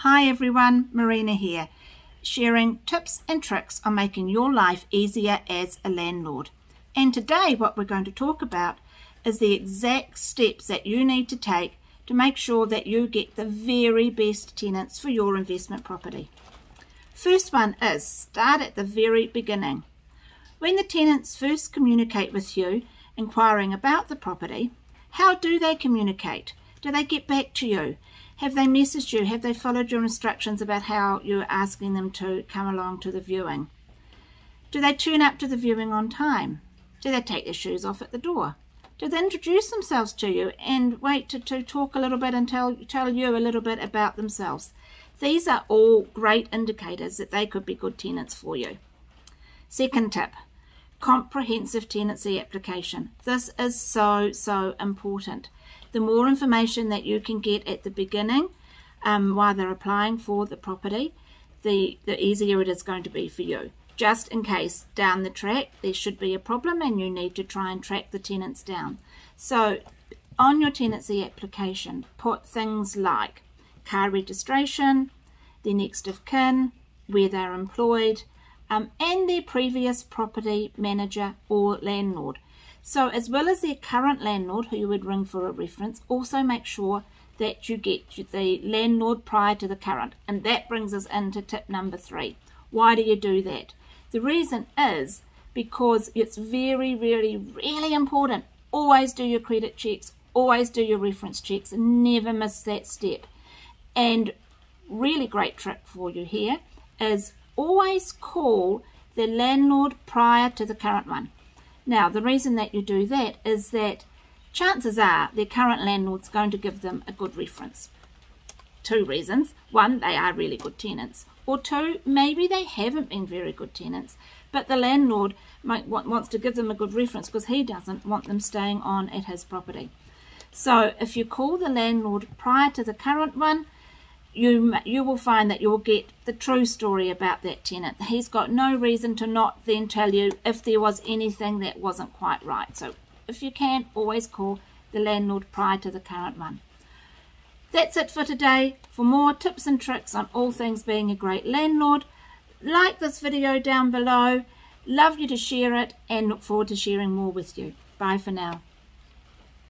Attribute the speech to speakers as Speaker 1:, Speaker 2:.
Speaker 1: Hi everyone, Marina here, sharing tips and tricks on making your life easier as a landlord. And today what we're going to talk about is the exact steps that you need to take to make sure that you get the very best tenants for your investment property. First one is start at the very beginning. When the tenants first communicate with you, inquiring about the property, how do they communicate? Do they get back to you? Have they messaged you? Have they followed your instructions about how you're asking them to come along to the viewing? Do they turn up to the viewing on time? Do they take their shoes off at the door? Do they introduce themselves to you and wait to talk a little bit and tell you a little bit about themselves? These are all great indicators that they could be good tenants for you. Second tip, comprehensive tenancy application. This is so important. The more information that you can get at the beginning while they're applying for the property, the easier it is going to be for you. Just in case down the track there should be a problem and you need to try and track the tenants down. So on your tenancy application, put things like car registration, their next of kin, where they're employed, and their previous property manager or landlord. So as well as their current landlord, who you would ring for a reference, also make sure that you get the landlord prior to the current. And that brings us into tip number 3. Why do you do that? The reason is because it's really important. Always do your credit checks, always do your reference checks, and never miss that step. And really great trick for you here is always call the landlord prior to the current one. Now, the reason that you do that is that chances are their current landlord's going to give them a good reference. 2 reasons. 1, they are really good tenants. Or 2, maybe they haven't been very good tenants, but the landlord wants to give them a good reference because he doesn't want them staying on at his property. So if you call the landlord prior to the current one, you will find that you'll get the true story about that tenant. He's got no reason to not then tell you if there was anything that wasn't quite right. So if you can, always call the landlord prior to the current one. That's it for today. For more tips and tricks on all things being a great landlord, like this video down below. Love you to share it and look forward to sharing more with you. Bye for now.